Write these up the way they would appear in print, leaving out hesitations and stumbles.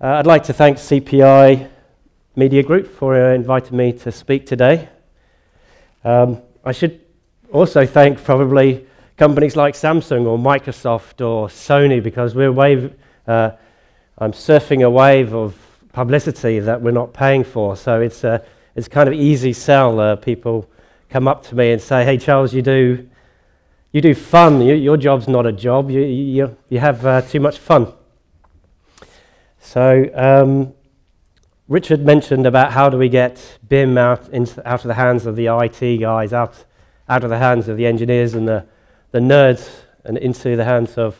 I'd like to thank CPI Media Group for inviting me to speak today. I should also thank probably companies like Samsung or Microsoft or Sony, because I'm surfing a wave of publicity that we're not paying for. So it's kind of easy sell. People come up to me and say, "Hey Charles, you do fun. Your job's not a job. You have too much fun." So Richard mentioned about how do we get BIM out of the hands of the IT guys, out of the hands of the engineers and the nerds, and into the hands of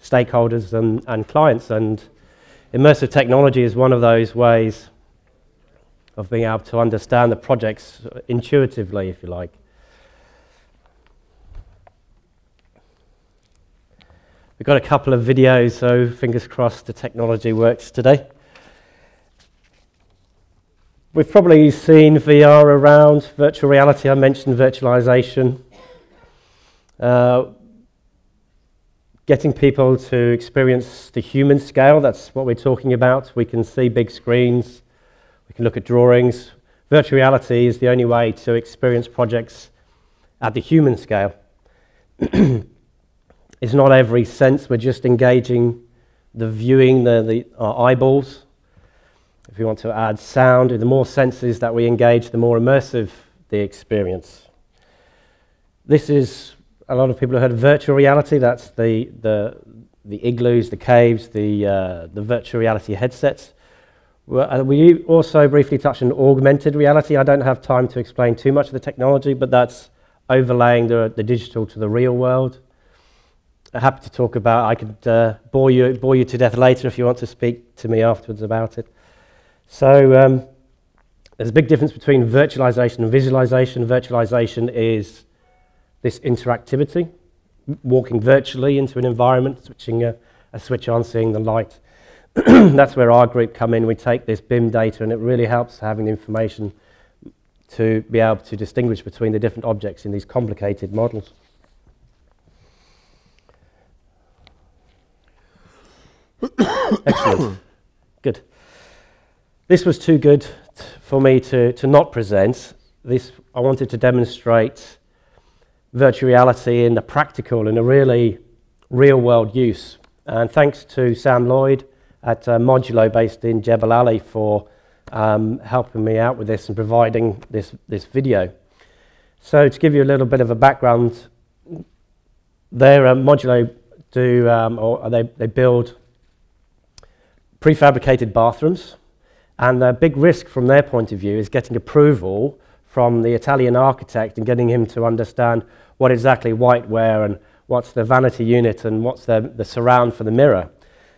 stakeholders and clients. And immersive technology is one of those ways of being able to understand the projects intuitively, if you like. We've got a couple of videos, so fingers crossed the technology works today. We've probably seen VR around, virtual reality. I mentioned virtualization. Getting people to experience the human scale, that's what we're talking about. We can see big screens, we can look at drawings. Virtual reality is the only way to experience projects at the human scale. It's not every sense, we're just engaging the viewing, our eyeballs. If we want to add sound, the more senses that we engage, the more immersive the experience. This is, a lot of people have heard of virtual reality. That's the igloos, the caves, the virtual reality headsets. We also briefly touched on augmented reality. I don't have time to explain too much of the technology, but that's overlaying the digital to the real world. I'm happy to talk about. I could bore you to death later if you want to speak to me afterwards about it. So there's a big difference between virtualization and visualization. Virtualization is this interactivity, walking virtually into an environment, switching a switch on, seeing the light. That's where our group come in. We take this BIM data, and it really helps having the information to be able to distinguish between the different objects in these complicated models. Excellent. Good. This was too good for me to not present. I wanted to demonstrate virtual reality in the practical, in a really real-world use. And thanks to Sam Lloyd at Modular Do, based in Jebel Ali, for helping me out with this and providing this video. So to give you a little bit of a background, Modular Do, they build prefabricated bathrooms. And the big risk from their point of view is getting approval from the Italian architect and getting him to understand what exactly whiteware and what's the vanity unit and what's the surround for the mirror.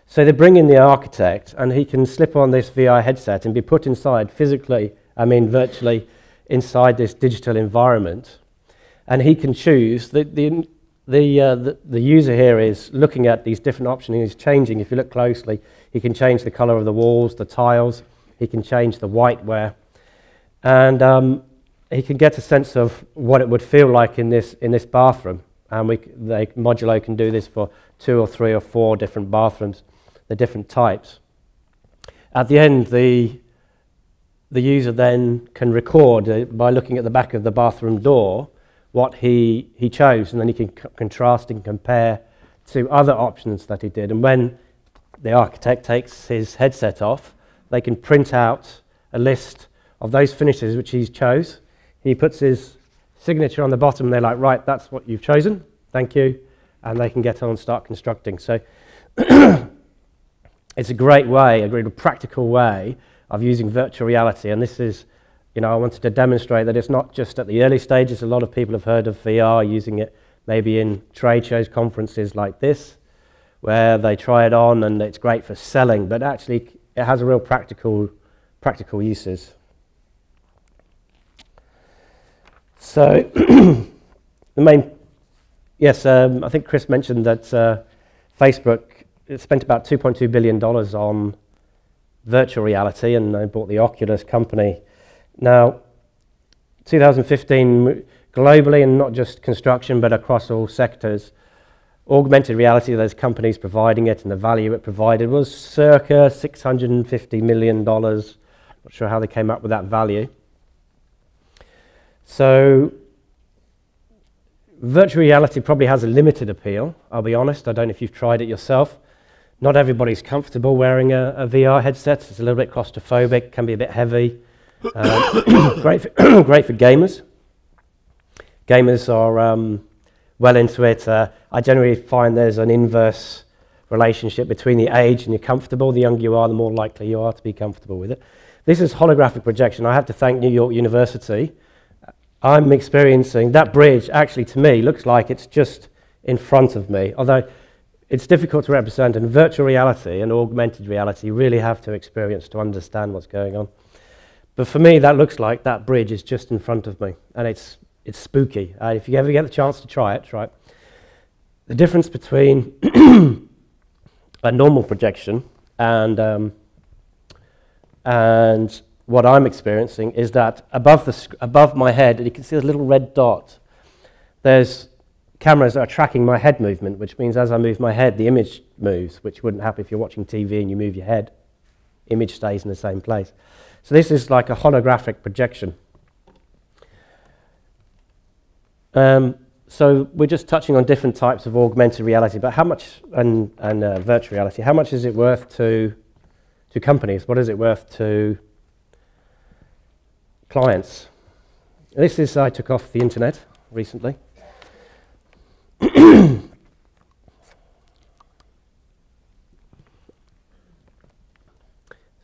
So they bring in the architect, and he can slip on this VR headset and be put inside virtually inside this digital environment. And he can choose. The user here is looking at these different options. He's changing. If you look closely, he can change the color of the walls, the tiles. He can change the whiteware, and he can get a sense of what it would feel like in this bathroom. And Modulo can do this for 2 or 3 or 4 different bathrooms, the different types. At the end, the user then can record by looking at the back of the bathroom door what he chose, and then he can contrast and compare to other options that he did. And when the architect takes his headset off, they can print out a list of those finishes which he's chose. He puts his signature on the bottom, and they're like, right, that's what you've chosen, thank you, and they can get on and start constructing. So it's a great way, a really practical way of using virtual reality, and this is, I wanted to demonstrate that it's not just at the early stages. A lot of people have heard of VR, using it maybe in trade shows, conferences like this, where they try it on and it's great for selling, but actually it has a real practical uses. So I think Chris mentioned that Facebook spent about $2.2 billion on virtual reality, and they bought the Oculus company. Now, 2015, globally, and not just construction, but across all sectors, Augmented reality, those companies providing it and the value it provided was circa $650 million. Not sure how they came up with that value. So virtual reality probably has a limited appeal, I'll be honest. I don't know if you've tried it yourself. Not everybody's comfortable wearing a VR headset. It's a little bit claustrophobic, can be a bit heavy. Great for gamers. Gamers are well into it. I generally find there's an inverse relationship between the age and you're comfortable. The younger you are, the more likely you are to be comfortable with it. This is holographic projection. I have to thank New York University. I'm experiencing that bridge, actually to me, looks like it's just in front of me, although it's difficult to represent, and virtual reality and augmented reality you really have to experience to understand what's going on. But for me, that looks like that bridge is just in front of me, and it's spooky. If you ever get the chance to try it, try it. The difference between a normal projection and what I'm experiencing is that above my head, and you can see a little red dot, there's cameras that are tracking my head movement, which means as I move my head, the image moves, which wouldn't happen if you're watching TV and you move your head. Image stays in the same place. So this is like a holographic projection. So we're just touching on different types of augmented reality, but how much, and virtual reality, how much is it worth to companies? What is it worth to clients? This is, I took off the internet recently.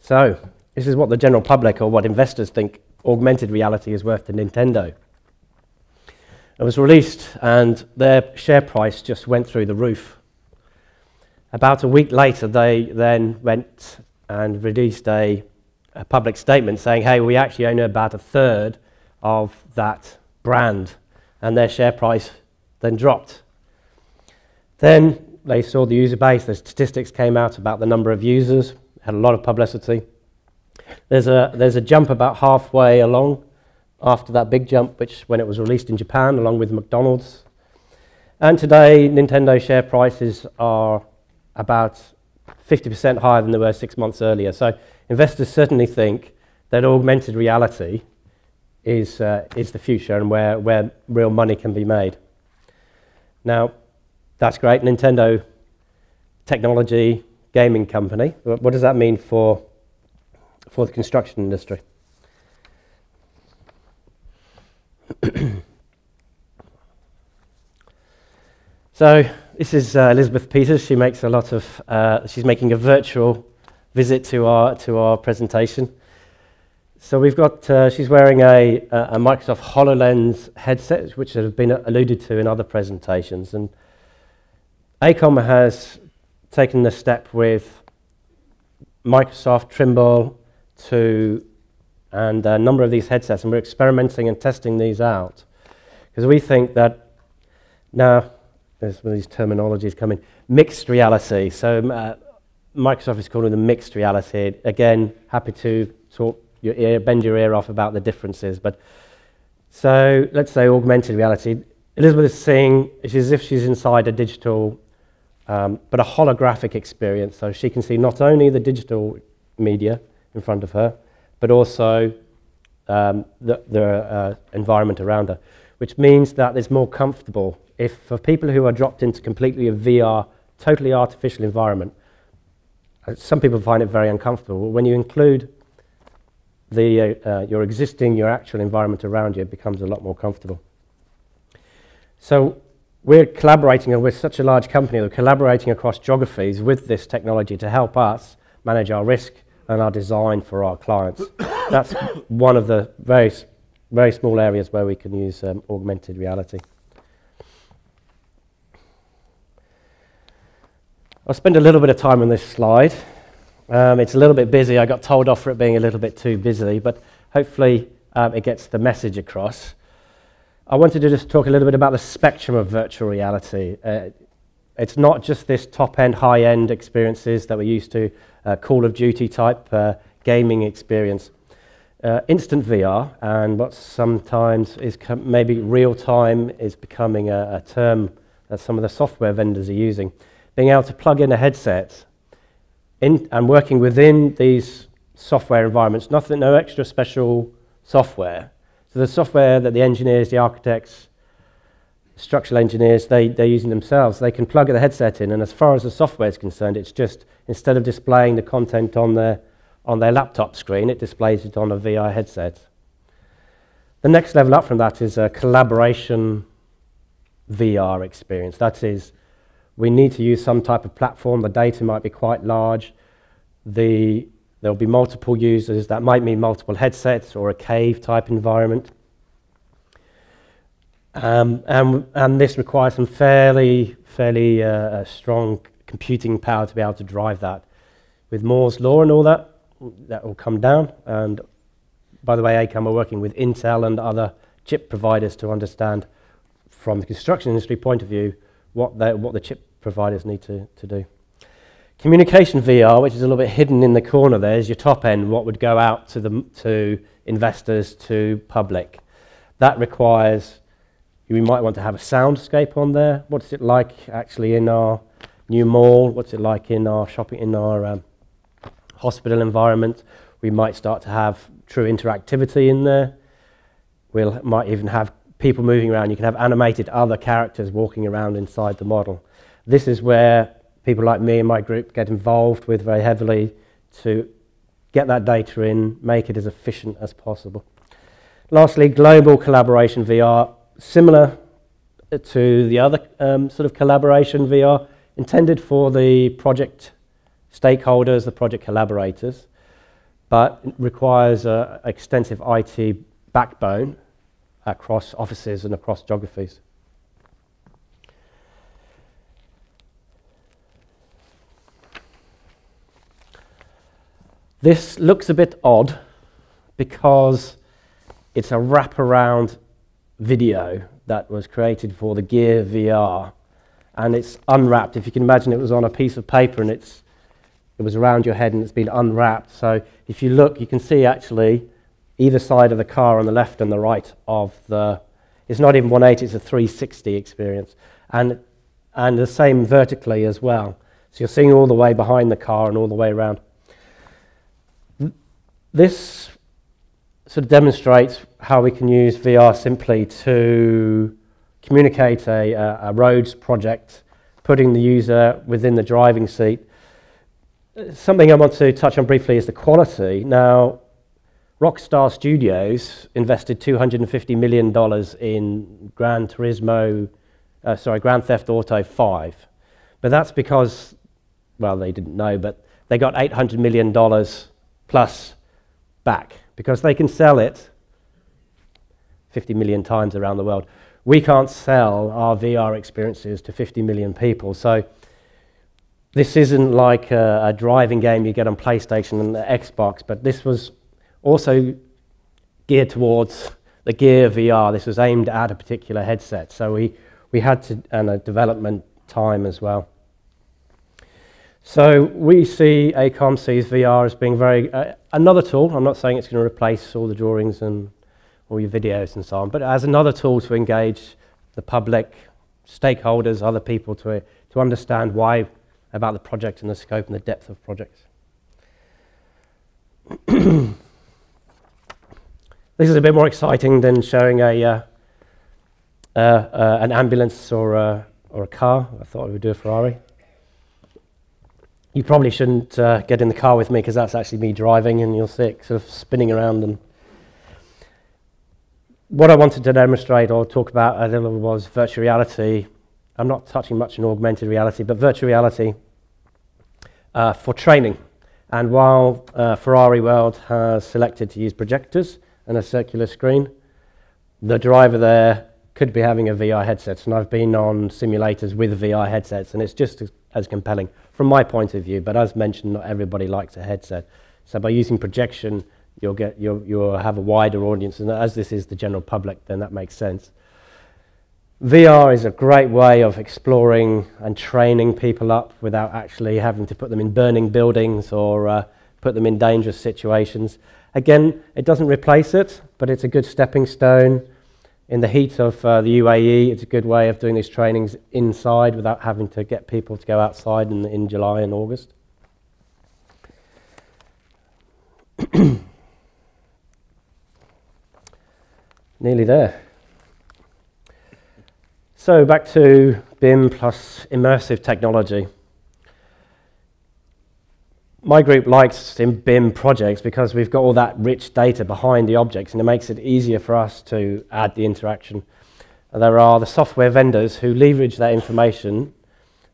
So, this is what the general public or what investors think augmented reality is worth to Nintendo. It was released and their share price just went through the roof. About a week later, they then went and released a public statement saying, hey, we actually own about a third of that brand, and their share price then dropped. Then they saw the user base, the statistics came out about the number of users, had a lot of publicity. There's a jump about halfway along after that big jump, which when it was released in Japan, along with McDonald's. And today, Nintendo share prices are about 50% higher than they were 6 months earlier. So investors certainly think that augmented reality is the future and where real money can be made. Now, that's great. Nintendo technology gaming company. What does that mean for the construction industry? So this is Elizabeth Peters. She makes a lot of. She's making a virtual visit to our presentation. So we've got. She's wearing a Microsoft HoloLens headset, which have been alluded to in other presentations, and AECOM has taken the step with Microsoft, Trimble, and a number of these headsets, and we're experimenting and testing these out because we think that now there's one of these terminologies coming, mixed reality. So Microsoft is calling them mixed reality. Again, happy to bend your ear off about the differences. But so let's say augmented reality. Elizabeth is seeing, it's as if she's inside a digital, but a holographic experience. So she can see not only the digital media in front of her, but also the environment around her, which means that it's more comfortable. If for people who are dropped into completely a VR, totally artificial environment, some people find it very uncomfortable. When you include your actual environment around you, it becomes a lot more comfortable. So we're collaborating, and we're such a large company, we're collaborating across geographies with this technology to help us manage our risk and our design for our clients. That's one of the very, very small areas where we can use augmented reality. I'll spend a little bit of time on this slide. It's a little bit busy. I got told off for it being a little bit too busy, but hopefully it gets the message across. I wanted to just talk a little bit about the spectrum of virtual reality. It's not just this top-end, high-end experiences that we're used to, Call of Duty type gaming experience. Instant VR, and what sometimes is maybe real-time is becoming a term that some of the software vendors are using. Being able to plug in a headset and working within these software environments, no extra special software. So the software that the engineers, the architects, structural engineers, they're using themselves, they can plug the headset in, and as far as the software is concerned, it's just, instead of displaying the content on their laptop screen, it displays it on a VR headset. The next level up from that is a collaboration VR experience. That is, we need to use some type of platform. The data might be quite large. There'll be multiple users. That might mean multiple headsets or a cave type environment. And this requires some fairly strong computing power to be able to drive that. With Moore's law and all that will come down. And by the way, AECOM are working with Intel and other chip providers to understand, from the construction industry point of view, what the chip providers need to do. Communication VR, which is a little bit hidden in the corner there, is your top end, what would go out to investors, to public. That requires, we might want to have a soundscape on there. What's it like actually in our new mall? What's it like in our hospital environment? We might start to have true interactivity in there. Might even have people moving around. You can have animated other characters walking around inside the model. This is where people like me and my group get involved with very heavily to get that data in, make it as efficient as possible. Lastly, global collaboration VR, similar to the other sort of collaboration VR, intended for the project stakeholders, the project collaborators, but it requires an extensive IT backbone across offices and across geographies. This looks a bit odd because it's a wraparound video that was created for the Gear VR, and it's unwrapped. If you can imagine, it was on a piece of paper and it was around your head and it's been unwrapped. So if you look, you can see actually either side of the car on the left and the right of it's not even 180, it's a 360 experience. And the same vertically as well. So you're seeing all the way behind the car and all the way around. This sort of demonstrates how we can use VR simply to communicate a roads project, putting the user within the driving seat. Something I want to touch on briefly is the quality. Now, Rockstar Studios invested $250 million in Grand Theft Auto 5. But that's because, well, they didn't know, but they got $800 million plus back, because they can sell it 50 million times around the world. We can't sell our VR experiences to 50 million people. So this isn't like a driving game you get on PlayStation and the Xbox, but this was also geared towards the Gear VR. This was aimed at a particular headset. So we had to, and a development time as well. So we see, AECOM sees VR as being another tool. I'm not saying it's going to replace all the drawings and all your videos and so on, but as another tool to engage the public, stakeholders, other people to understand why about the project and the scope and the depth of projects. This is a bit more exciting than showing an ambulance or a car. I thought I would do a Ferrari. You probably shouldn't get in the car with me, because that's actually me driving, and you'll see it sort of spinning around. And what I wanted to demonstrate or talk about a little was virtual reality. I'm not touching much on augmented reality, but virtual reality for training. And while Ferrari World has selected to use projectors and a circular screen, the driver there could be having a VR headset. And I've been on simulators with VR headsets, and it's just as compelling from my point of view. But as mentioned, not everybody likes a headset. So by using projection, you'll have a wider audience. And as this is the general public, then that makes sense. VR is a great way of exploring and training people up without actually having to put them in burning buildings or put them in dangerous situations. Again, it doesn't replace it, but it's a good stepping stone In the heat of the UAE, it's a good way of doing these trainings inside without having to get people to go outside in July and August. Nearly there. So back to BIM plus immersive technology. My group likes BIM projects because we've got all that rich data behind the objects, and it makes it easier for us to add the interaction. There are the software vendors who leverage that information.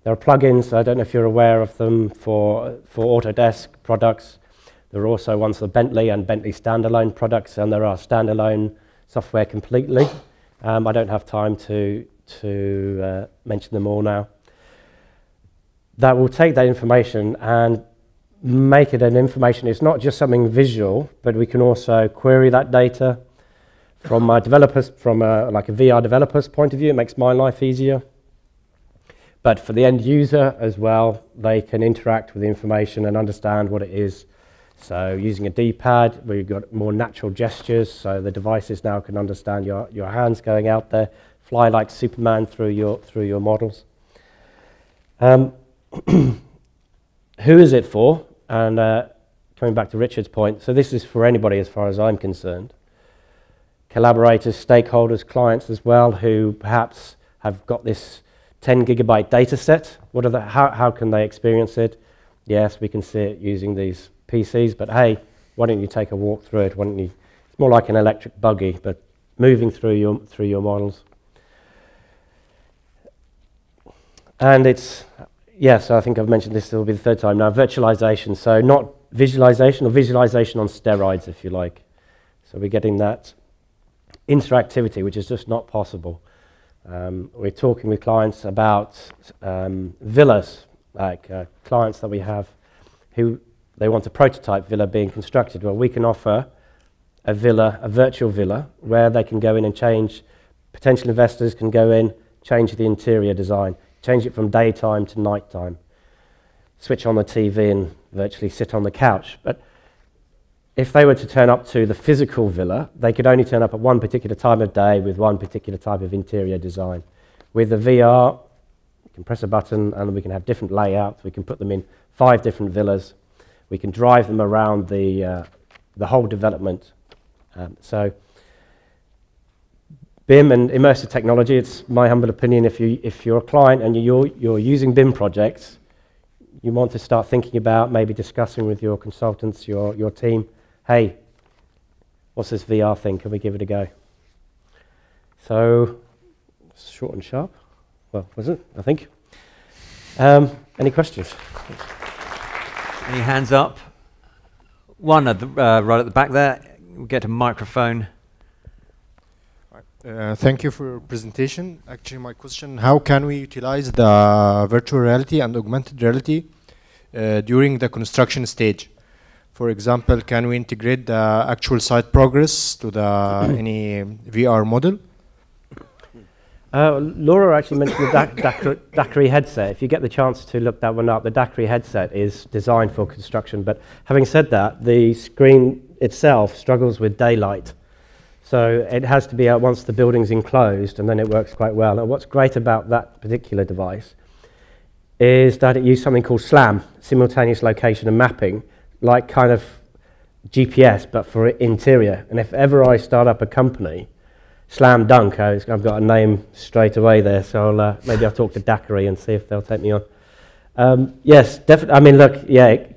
There are plugins, I don't know if you're aware of them, for Autodesk products. There are also ones for Bentley and Bentley standalone products, and there are standalone software completely. I don't have time to mention them all now. That will take that information and make it an information. It's not just something visual, but we can also query that data from developers, from like a VR developer's point of view. It makes my life easier. But for the end user as well, they can interact with the information and understand what it is. So using a D-pad, we've got more natural gestures, so the devices now can understand your hands going out there, fly like Superman through your models. Who is it for? And coming back to Richard's point, so this is for anybody as far as I'm concerned. Collaborators, stakeholders, clients as well, who perhaps have got this 10 gigabyte data set. How can they experience it? Yes, we can see it using these PCs, but hey, why don't you take a walk through it? Why don't you? It's more like an electric buggy, but moving through your models. And it's, yes, I think I've mentioned this, will be the third time now, virtualization. So not visualization, or visualization on steroids, if you like. So we're getting that interactivity, which is just not possible. We're talking with clients about villas, like clients that we have who they want a prototype villa being constructed. Well, we can offer a villa, a virtual villa, where they can go in and change, potential investors can go in, change the interior design, change it from daytime to nighttime, switch on the TV and virtually sit on the couch. But if they were to turn up to the physical villa, they could only turn up at one particular time of day with one particular type of interior design. With the VR, we can press a button and we can have different layouts. We can put them in 5 different villas. We can drive them around the whole development. So BIM and immersive technology, it's my humble opinion, if you're a client and you're using BIM projects, you want to start thinking about maybe discussing with your consultants, your team, hey, what's this VR thing? Can we give it a go? So, short and sharp. Well, was it, I think. Any questions? Any hands up? One at the, right at the back there. We'll get a microphone. Thank you for your presentation. Actually, my question, how can we utilize the virtual reality and augmented reality during the construction stage? For example, can we integrate the actual site progress to the any VR model? Laura actually mentioned the Daiquiri headset. If you get the chance to look that one up, the Daiquiri headset is designed for construction. But having said that, the screen itself struggles with daylight. So it has to be out once the building's enclosed, and then it works quite well. And what's great about that particular device is that it used something called SLAM, simultaneous location and mapping, like kind of GPS, but for interior. And if ever I start up a company, Slam Dunk, I've got a name straight away there, so maybe I'll talk to Daiquiri and see if they'll take me on. Yes, definitely. I mean, look, yeah,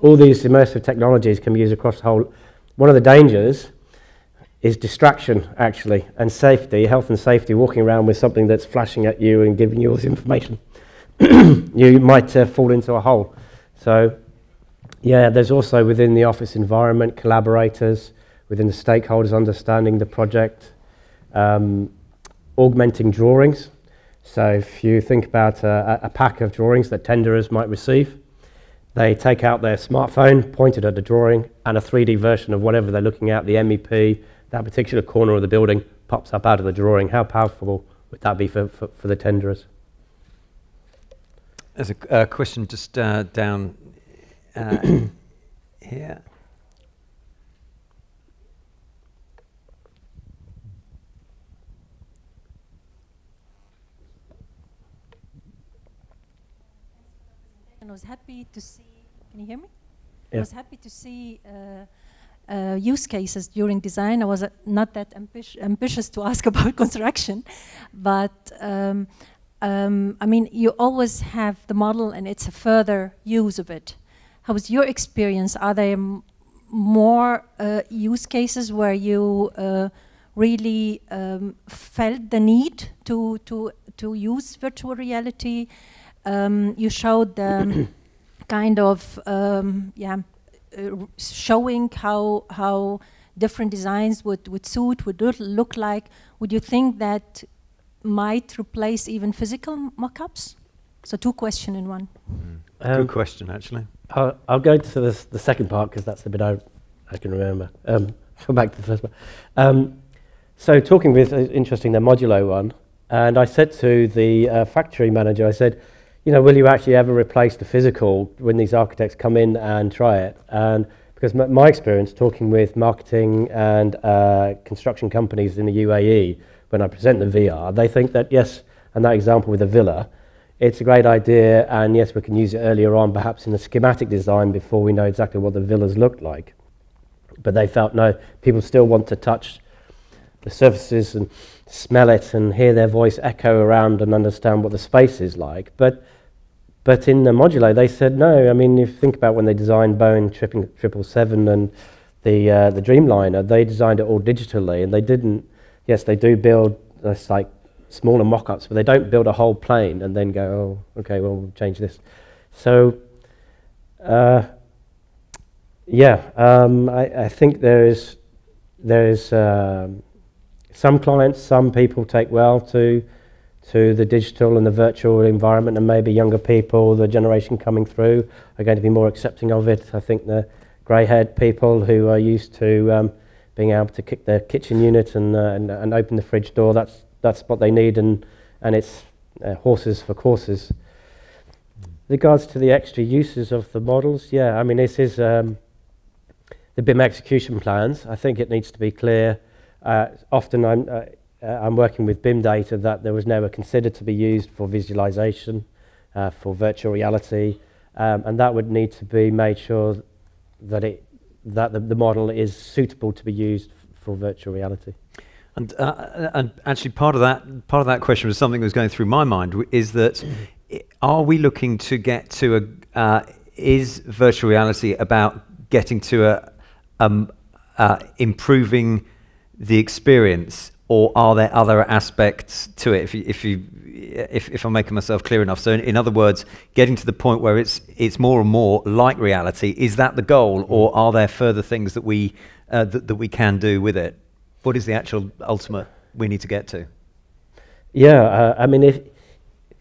all these immersive technologies can be used across the whole. One of the dangers is distraction, actually, and safety, health and safety, walking around with something that's flashing at you and giving you all this information. You might fall into a hole. So, yeah, there's also within the office environment, collaborators, within the stakeholders understanding the project, augmenting drawings. So if you think about a pack of drawings that tenderers might receive, they take out their smartphone, point it at the drawing, and a 3D version of whatever they're looking at, the MEP, that particular corner of the building, pops up out of the drawing. How powerful would that be for the tenderers? There's a question just down here. and I was happy to see. Can you hear me? Yeah. I was happy to see use cases during design. I was not that ambitious to ask about construction, but I mean, you always have the model, and it's a further use of it. How was your experience? Are there more use cases where you really felt the need to use virtual reality? You showed kind of showing how different designs would suit, would look like. Would you think that might replace even physical mock-ups? So 2 questions in one. Good question, actually. I'll go to the second part because that's the bit I can remember. Come back to the first one. So talking with, interesting, the Modular one, and I said to the factory manager, I said, you know, will you actually ever replace the physical when these architects come in and try it? And because my experience talking with marketing and construction companies in the UAE, when I present the VR, they think that, yes, and that example with the villa, it's a great idea, and yes, we can use it earlier on, perhaps in the schematic design before we know exactly what the villas look like. But they felt, no, people still want to touch the surfaces and smell it and hear their voice echo around and understand what the space is like. But in the Modular, they said, no, I mean, if you think about when they designed Boeing 777 and the Dreamliner, they designed it all digitally, and they didn't, yes, they do build, it's like smaller mock-ups, but they don't build a whole plane and then go, oh, okay, well, we'll change this. So, I think there's some clients, some people take well to the digital and the virtual environment, and maybe younger people, the generation coming through, are going to be more accepting of it. I think the grey-haired people who are used to being able to kick their kitchen unit and open the fridge door, that's what they need, and it's horses for courses. Regards to the extra uses of the models, yeah, I mean, this is the BIM execution plans. I think it needs to be clear. Often I'm working with BIM data that there was never considered to be used for visualization, for virtual reality, and that would need to be made sure that the model is suitable to be used for virtual reality. And actually, part of that question was something that was going through my mind. Is that are we looking to get to is virtual reality about getting to improving the experience, or are there other aspects to it? If I'm making myself clear enough. So in other words, getting to the point where it's more and more like reality. Is that the goal, or are there further things that we can do with it? What is the actual ultimate we need to get to? Yeah, I mean,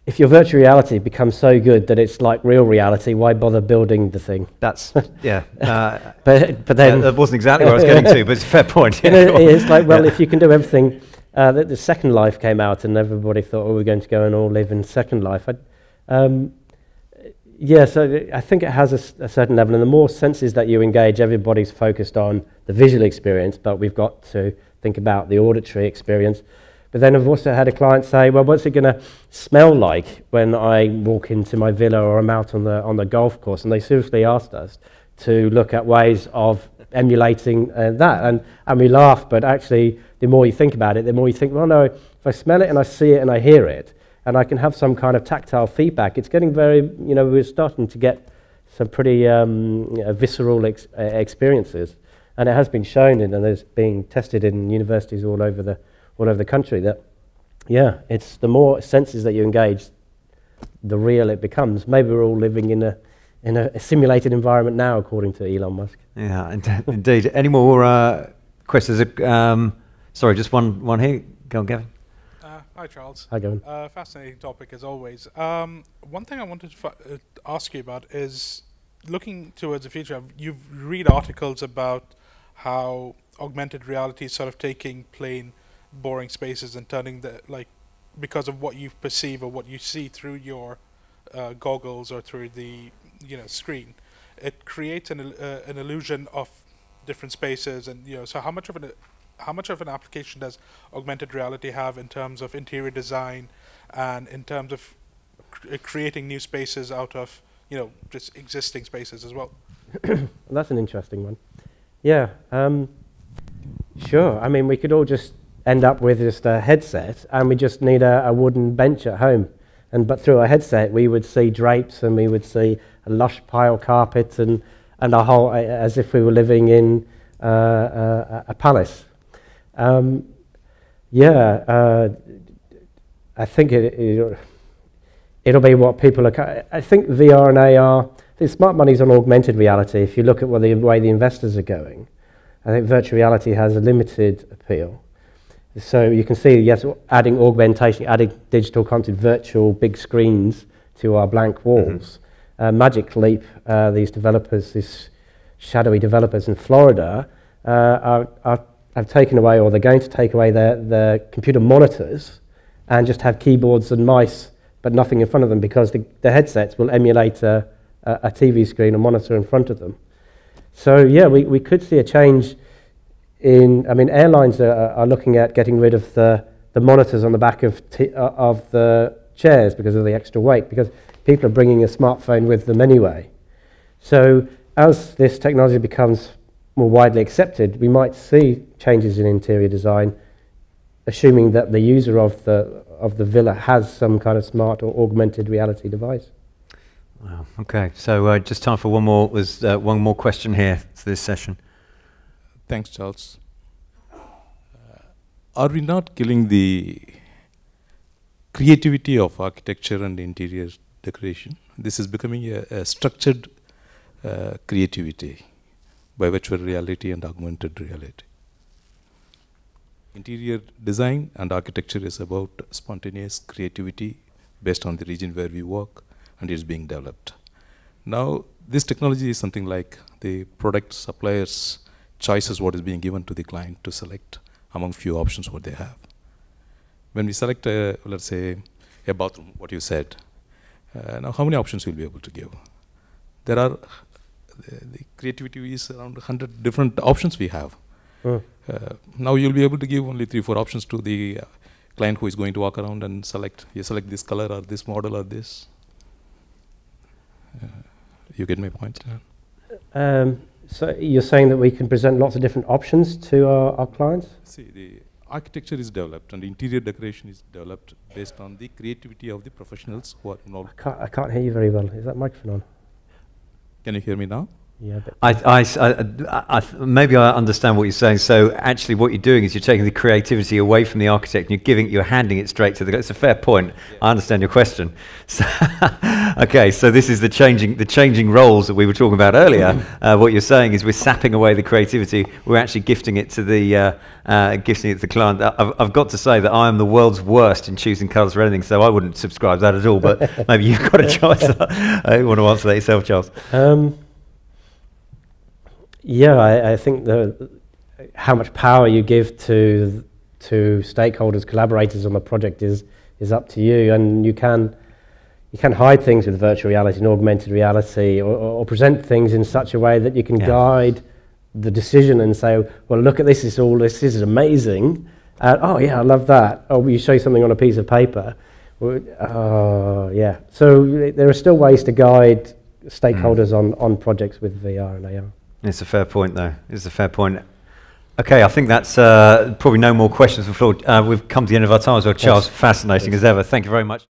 if your virtual reality becomes so good that it's like real reality, why bother building the thing? That's, yeah. But then... that wasn't exactly where I was getting to, but it's a fair point. Yeah, it's like, well, if you can do everything... the Second Life came out and everybody thought, oh, we're going to go and all live in Second Life. Yeah, so I think it has a certain level, and the more senses that you engage, everybody's focused on the visual experience, but we've got to think about the auditory experience. But then I've also had a client say, well, what's it going to smell like when I walk into my villa or I'm out on the golf course? And they seriously asked us to look at ways of emulating that. And we laugh, but actually, the more you think about it, the more you think, well, no, if I smell it and I see it and I hear it, and I can have some kind of tactile feedback, it's getting very, you know, we're starting to get some pretty visceral experiences. And it has been shown, and it's being tested in universities all over the country, that, yeah, it's the more senses that you engage, the real it becomes. Maybe we're all living in a simulated environment now, according to Elon Musk. Yeah, indeed. Any more questions? Sorry, just one here. Go on, Gavin. Hi, Charles. Hi, Gavin. Fascinating topic, as always. One thing I wanted to ask you about is, looking towards the future, you've read articles about how augmented reality is sort of taking plain, boring spaces and turning because of what you perceive or what you see through your goggles or through the screen, it creates an illusion of different spaces, and so how much of an application does augmented reality have in terms of interior design and in terms of creating new spaces out of just existing spaces as well? That's an interesting one. Yeah, sure. I mean, we could all just end up with just a headset, and we just need a wooden bench at home. But through a headset, we would see drapes, and we would see a lush pile carpet, and a whole, as if we were living in a palace. I think it'll be what people are. I think VR and AR. The smart money's on augmented reality. If you look at the way the investors are going, I think virtual reality has a limited appeal. So you can see, yes, adding augmentation, adding digital content, virtual big screens to our blank walls. Magic Leap, these developers, these shadowy developers in Florida, have taken away, or they're going to take away their computer monitors and just have keyboards and mice, but nothing in front of them, because the headsets will emulate a TV screen, a monitor in front of them. So yeah, we could see a change in, I mean, airlines are looking at getting rid of the monitors on the back of the chairs because of the extra weight, because people are bringing a smartphone with them anyway. So as this technology becomes more widely accepted, we might see changes in interior design, assuming that the user of the villa has some kind of smart or augmented reality device. Wow. Okay. So just time for one more. There's one more question here for this session. Thanks, Charles. Are we not killing the creativity of architecture and interior decoration? This is becoming a structured creativity by virtual reality and augmented reality. Interior design and architecture is about spontaneous creativity based on the region where we work, and it's being developed. Now, this technology is something like the product suppliers' choices, what is being given to the client to select among few options what they have. When we select, let's say, a bathroom, what you said, now how many options will be able to give? There are, the creativity is around 100 different options we have. Now you'll be able to give only 3-4 options to the client who is going to walk around and select. You select this color or this model or this. You get my point? So you're saying that we can present lots of different options to our clients? See, the architecture is developed and the interior decoration is developed based on the creativity of the professionals who are involved. I can't hear you very well. Is that microphone on? Can you hear me now? Yeah. Maybe I understand what you're saying. So actually what you're doing is you're taking the creativity away from the architect and you're handing it straight to the guy. It's a fair point. Yeah. I understand your question. So okay, so this is the changing roles that we were talking about earlier. What you're saying is we're sapping away the creativity. We're actually gifting it to the client. I've got to say that I am the world's worst in choosing colours for anything, so I wouldn't subscribe to that at all. But maybe you've got a choice. You want to answer that yourself, Charles? Yeah, I think how much power you give to stakeholders, collaborators on the project is up to you, and you can hide things with virtual reality and augmented reality, or present things in such a way that you can guide the decision and say, well, look at this, this is amazing. Oh yeah, I love that. Oh, you show something on a piece of paper. Oh yeah. So there are still ways to guide stakeholders on projects with VR and AR. It's a fair point, though. It's a fair point. Okay, I think that's probably no more questions from the floor. We've come to the end of our time as well. Charles, fascinating as ever. Thank you very much.